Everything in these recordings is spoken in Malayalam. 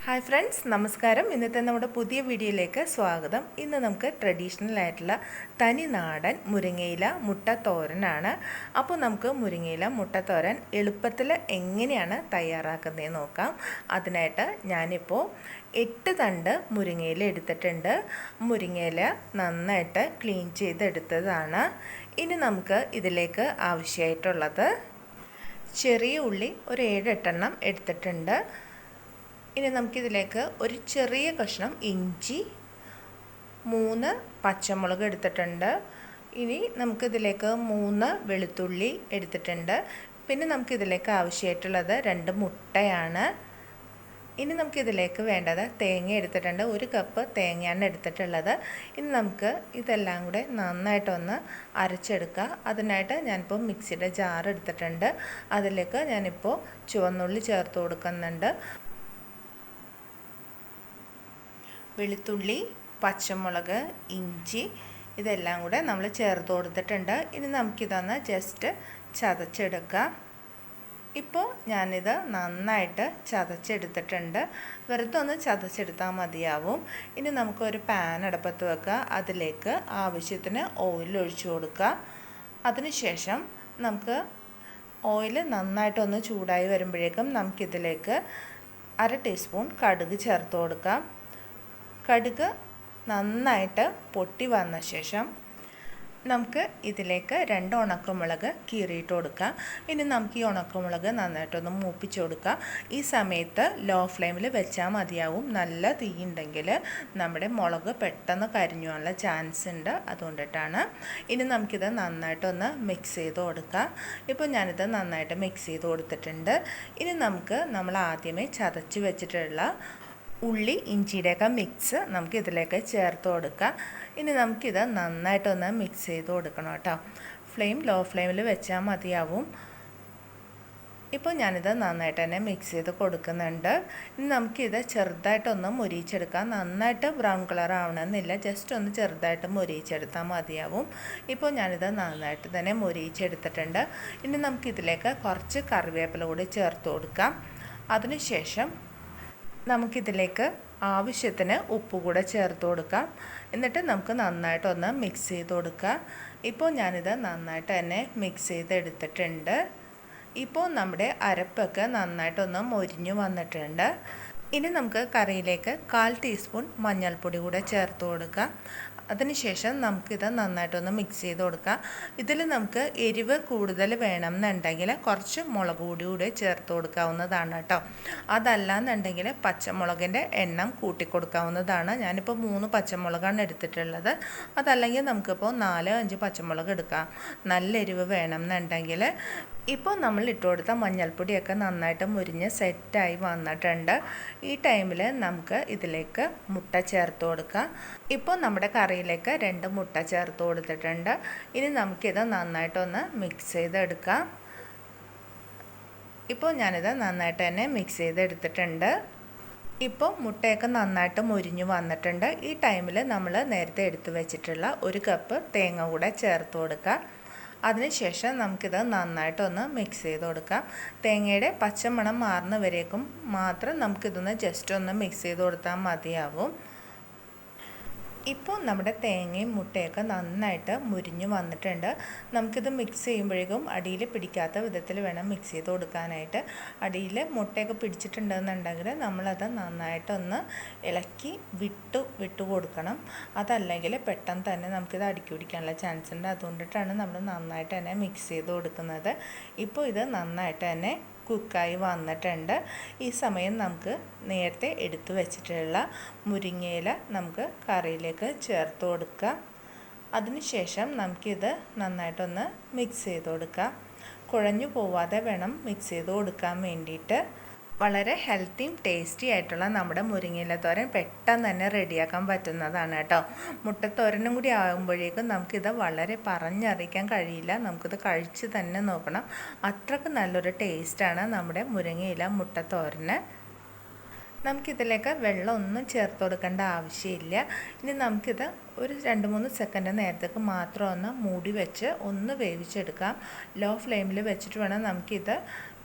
ഹായ് ഫ്രണ്ട്സ്, നമസ്കാരം. ഇന്നത്തെ നമ്മുടെ പുതിയ വീഡിയോയിലേക്ക് സ്വാഗതം. ഇന്ന് നമുക്ക് ട്രഡീഷണൽ ആയിട്ടുള്ള തനി നാടൻ മുരിങ്ങയില മുട്ടത്തോരനാണ്. അപ്പോൾ നമുക്ക് മുരിങ്ങയില മുട്ടത്തോരൻ എളുപ്പത്തിൽ എങ്ങനെയാണ് തയ്യാറാക്കുന്നതെന്ന് നോക്കാം. അതിനായിട്ട് ഞാനിപ്പോൾ 8 തണ്ട് മുരിങ്ങയില എടുത്തിട്ടുണ്ട്. മുരിങ്ങയില നന്നായിട്ട് ക്ലീൻ ചെയ്തെടുത്തതാണ്. ഇനി നമുക്ക് ഇതിലേക്ക് ആവശ്യമായിട്ടുള്ളത് ചെറിയ ഉള്ളി ഒരു 7-8 എണ്ണം എടുത്തിട്ടുണ്ട്. ഇനി നമുക്കിതിലേക്ക് ഒരു ചെറിയ കഷ്ണം ഇഞ്ചി, 3 പച്ചമുളക് എടുത്തിട്ടുണ്ട്. ഇനി നമുക്കിതിലേക്ക് 3 വെളുത്തുള്ളി എടുത്തിട്ടുണ്ട്. പിന്നെ നമുക്കിതിലേക്ക് ആവശ്യമായിട്ടുള്ളത് 2 മുട്ടയാണ്. ഇനി നമുക്കിതിലേക്ക് വേണ്ടത് തേങ്ങ എടുത്തിട്ടുണ്ട്. 1 കപ്പ് തേങ്ങയാണ് എടുത്തിട്ടുള്ളത്. ഇനി നമുക്ക് ഇതെല്ലാം കൂടെ നന്നായിട്ടൊന്ന് അരച്ചെടുക്കുക. അതിനായിട്ട് ഞാനിപ്പോൾ മിക്സിയുടെ ജാർ എടുത്തിട്ടുണ്ട്. അതിലേക്ക് ഞാനിപ്പോൾ ചുവന്നുള്ളി ചേർത്ത് കൊടുക്കുന്നുണ്ട്. വെളുത്തുള്ളി, പച്ചമുളക്, ഇഞ്ചി ഇതെല്ലാം കൂടെ നമ്മൾ ചേർത്ത് കൊടുത്തിട്ടുണ്ട്. ഇനി നമുക്കിതൊന്ന് ജസ്റ്റ് ചതച്ചെടുക്കാം. ഇപ്പോൾ ഞാനിത് നന്നായിട്ട് ചതച്ചെടുത്തിട്ടുണ്ട്. വെറുതെ ഒന്ന് ചതച്ചെടുത്താൽ മതിയാവും. ഇനി നമുക്കൊരു പാൻ അടുപ്പത്ത് വെക്കുക. അതിലേക്ക് ആവശ്യത്തിന് ഓയിൽ ഒഴിച്ചു കൊടുക്കുക. അതിനുശേഷം നമുക്ക് ഓയിൽ നന്നായിട്ടൊന്ന് ചൂടായി വരുമ്പോഴേക്കും നമുക്കിതിലേക്ക് 1/2 ടീസ്പൂൺ കടുക് ചേർത്ത് കൊടുക്കാം. കടുക് നന്നായിട്ട് പൊട്ടി വന്ന ശേഷം നമുക്ക് ഇതിലേക്ക് 2 ഉണക്കമുളക് കീറിയിട്ട് കൊടുക്കാം. ഇനി നമുക്ക് ഈ ഉണക്കമുളക് നന്നായിട്ടൊന്ന് മൂപ്പിച്ച് കൊടുക്കാം. ഈ സമയത്ത് ലോ ഫ്ലെയിമിൽ വെച്ചാൽ മതിയാവും. നല്ല തീ ഉണ്ടെങ്കിൽ നമ്മുടെ മുളക് പെട്ടെന്ന് കരിഞ്ഞു പോകാനുള്ള ചാൻസ് ഉണ്ട്. അതുകൊണ്ടിട്ടാണ്. ഇനി നമുക്കിത് നന്നായിട്ടൊന്ന് മിക്സ് ചെയ്ത് കൊടുക്കാം. ഇപ്പോൾ ഞാനിത് നന്നായിട്ട് മിക്സ് ചെയ്ത് കൊടുത്തിട്ടുണ്ട്. ഇനി നമ്മൾ ആദ്യമേ ചതച്ച് വെച്ചിട്ടുള്ള ഉള്ളി ഇഞ്ചിയുടെയൊക്കെ മിക്സ് നമുക്ക് ഇതിലേക്ക് ചേർത്ത് കൊടുക്കാം. ഇനി നമുക്കിത് നന്നായിട്ടൊന്ന് മിക്സ് ചെയ്ത് കൊടുക്കണം കേട്ടോ. ഫ്ലെയിം ലോ ഫ്ലെയിമിൽ വെച്ചാൽ മതിയാവും. ഇപ്പോൾ ഞാനിത് നന്നായിട്ട് തന്നെ മിക്സ് ചെയ്ത് കൊടുക്കുന്നുണ്ട്. ഇനി നമുക്കിത് ചെറുതായിട്ടൊന്ന് മുരിയിച്ചെടുക്കാം. നന്നായിട്ട് ബ്രൗൺ കളർ ആവണമെന്നില്ല, ജസ്റ്റ് ഒന്ന് ചെറുതായിട്ട് മുരിയിച്ചെടുത്താൽ മതിയാവും. ഇപ്പോൾ ഞാനിത് നന്നായിട്ട് തന്നെ മുരിയിച്ചെടുത്തിട്ടുണ്ട്. ഇനി നമുക്കിതിലേക്ക് കുറച്ച് കറിവേപ്പില കൂടി ചേർത്ത് കൊടുക്കാം. അതിനുശേഷം നമുക്കിതിലേക്ക് ആവശ്യത്തിന് ഉപ്പ് കൂടെ ചേർത്ത് കൊടുക്കാം. എന്നിട്ട് നമുക്ക് നന്നായിട്ടൊന്ന് മിക്സ് ചെയ്ത് കൊടുക്കാം. ഇപ്പോൾ ഞാനിത് നന്നായിട്ട് തന്നെ മിക്സ് ചെയ്തെടുത്തിട്ടുണ്ട്. ഇപ്പോൾ നമ്മുടെ അരപ്പൊക്കെ നന്നായിട്ടൊന്ന് മൊരിഞ്ഞു വന്നിട്ടുണ്ട്. ഇനി നമുക്ക് കറിയിലേക്ക് 1/4 ടീസ്പൂൺ മഞ്ഞൾപ്പൊടി കൂടെ ചേർത്ത് കൊടുക്കാം. അതിനുശേഷം നമുക്കിത് നന്നായിട്ടൊന്ന് മിക്സ് ചെയ്ത് കൊടുക്കാം. ഇതിൽ നമുക്ക് എരിവ് കൂടുതൽ വേണമെന്നുണ്ടെങ്കിൽ കുറച്ച് മുളക് പൊടി കൂടി ചേർത്ത് കൊടുക്കാവുന്നതാണ് കേട്ടോ. അതല്ലാന്നുണ്ടെങ്കിൽ പച്ചമുളകിൻ്റെ എണ്ണം കൂട്ടിക്കൊടുക്കാവുന്നതാണ്. ഞാനിപ്പോൾ 3 പച്ചമുളകാണ് എടുത്തിട്ടുള്ളത്. അതല്ലെങ്കിൽ നമുക്കിപ്പോൾ 4-5 പച്ചമുളക് എടുക്കാം, നല്ല എരിവ് വേണമെന്നുണ്ടെങ്കിൽ. ഇപ്പോൾ നമ്മൾ ഇട്ട് കൊടുത്ത മഞ്ഞൾപ്പൊടിയൊക്കെ നന്നായിട്ട് മുരിഞ്ഞ് സെറ്റായി വന്നിട്ടുണ്ട്. ഈ ടൈമിൽ നമുക്ക് ഇതിലേക്ക് മുട്ട ചേർത്ത് കൊടുക്കാം. ഇപ്പോൾ നമ്മുടെ കറിയിലേക്ക് 2 മുട്ട ചേർത്ത് കൊടുത്തിട്ടുണ്ട്. ഇനി നമുക്കിത് നന്നായിട്ടൊന്ന് മിക്സ് ചെയ്തെടുക്കാം. ഇപ്പോൾ ഞാനിത് നന്നായിട്ട് തന്നെ മിക്സ് ചെയ്തെടുത്തിട്ടുണ്ട്. ഇപ്പോൾ മുട്ടയൊക്കെ നന്നായിട്ട് മുരിഞ്ഞു വന്നിട്ടുണ്ട്. ഈ ടൈമിൽ നമ്മൾ നേരത്തെ എടുത്തു വെച്ചിട്ടുള്ള 1 കപ്പ് തേങ്ങ കൂടെ ചേർത്ത് കൊടുക്കാം. അതിനുശേഷം നമുക്കിത് നന്നായിട്ടൊന്ന് മിക്സ് ചെയ്ത് കൊടുക്കാം. തേങ്ങയുടെ പച്ചമണം മാറുന്നവരേക്കും മാത്രം നമുക്കിതൊന്ന് ജസ്റ്റ് ഒന്ന് മിക്സ് ചെയ്ത് കൊടുത്താൽ മതിയാവും. ഇപ്പോൾ നമ്മുടെ തേങ്ങയും മുട്ടയൊക്കെ നന്നായിട്ട് മുരിഞ്ഞു വന്നിട്ടുണ്ട്. നമുക്കിത് മിക്സ് ചെയ്യുമ്പോഴേക്കും അടിയിൽ പിടിക്കാത്ത വിധത്തിൽ വേണം മിക്സ് ചെയ്ത് കൊടുക്കാനായിട്ട്. അടിയിൽ മുട്ടയൊക്കെ പിടിച്ചിട്ടുണ്ടെന്നുണ്ടെങ്കിൽ നമ്മളത് നന്നായിട്ടൊന്ന് ഇളക്കി വിട്ടു കൊടുക്കണം. അതല്ലെങ്കിൽ പെട്ടെന്ന് തന്നെ നമുക്കിത് അടുക്കി പിടിക്കാനുള്ള ചാൻസ് ഉണ്ട്. അതുകൊണ്ടിട്ടാണ് നമ്മൾ നന്നായിട്ട് തന്നെ മിക്സ് ചെയ്ത് കൊടുക്കുന്നത്. ഇപ്പോൾ ഇത് നന്നായിട്ട് തന്നെ കുക്കായി വന്നിട്ടുണ്ട്. ഈ സമയം നമുക്ക് നേരത്തെ എടുത്തു വെച്ചിട്ടുള്ള മുരിങ്ങയില നമുക്ക് കറിയിലേക്ക് ചേർത്ത് കൊടുക്കാം. അതിനുശേഷം നമുക്കിത് നന്നായിട്ടൊന്ന് മിക്സ് ചെയ്ത് കൊടുക്കാം. കുഴഞ്ഞു പോവാതെ വേണം മിക്സ് ചെയ്ത് കൊടുക്കാൻ വേണ്ടിയിട്ട്. വളരെ ഹെൽത്തിയും ടേസ്റ്റി ആയിട്ടുള്ള നമ്മുടെ മുരിങ്ങയില തോരൻ പെട്ടെന്ന് തന്നെ റെഡിയാക്കാൻ പറ്റുന്നതാണ് കേട്ടോ. മുട്ടത്തോരനും കൂടി ആകുമ്പോഴേക്കും നമുക്കിത് വളരെ പറഞ്ഞറിയിക്കാൻ കഴിയില്ല. നമുക്കിത് കഴിച്ച് തന്നെ നോക്കണം. അത്രയ്ക്ക് നല്ലൊരു ടേസ്റ്റാണ് നമ്മുടെ മുരിങ്ങയില മുട്ടത്തോരന്. നമുക്കിതിലേക്ക് വെള്ളം ഒന്നും ചേർത്ത് കൊടുക്കേണ്ട ആവശ്യമില്ല. ഇനി നമുക്കിത് ഒരു 2-3 സെക്കൻഡ് നേരത്തേക്ക് മാത്രം ഒന്ന് മൂടി വെച്ച് ഒന്ന് വേവിച്ചെടുക്കാം. ലോ ഫ്ലെയിമിൽ വെച്ചിട്ട് വേണം നമുക്കിത്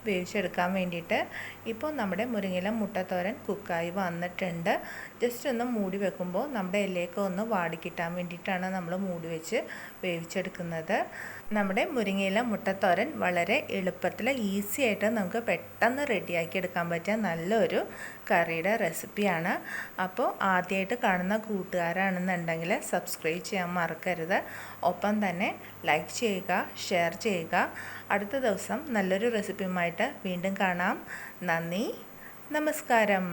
വേവിച്ചെടുക്കാൻ വേണ്ടിയിട്ട്. ഇപ്പോൾ നമ്മുടെ മുരിങ്ങയില മുട്ടത്തോരൻ കുക്കായി വന്നിട്ടുണ്ട്. ജസ്റ്റ് ഒന്ന് മൂടി വെക്കുമ്പോൾ നമ്മുടെ ഇലയൊക്കെ ഒന്ന് വാടിക്കിട്ടാൻ വേണ്ടിയിട്ടാണ് നമ്മൾ മൂടി വെച്ച് വേവിച്ചെടുക്കുന്നത്. നമ്മുടെ മുരിങ്ങയില മുട്ടത്തോരൻ വളരെ എളുപ്പത്തിൽ ഈസി ആയിട്ട് നമുക്ക് പെട്ടെന്ന് റെഡിയാക്കി എടുക്കാൻ പറ്റിയ നല്ലൊരു കറിയുടെ റെസിപ്പിയാണ്. അപ്പോൾ ആദ്യമായിട്ട് കാണുന്ന കൂട്ടുകാരാണെന്നുണ്ടെങ്കിൽ സബ്സ്ക്രൈബ് ചെയ്യാൻ മറക്കരുത്. ഒപ്പം തന്നെ ലൈക്ക് ചെയ്യുക, ഷെയർ ചെയ്യുക. അടുത്ത ദിവസം നല്ലൊരു റെസിപ്പിയുമായിട്ട് വീണ്ടും കാണാം. നന്ദി, നമസ്കാരം.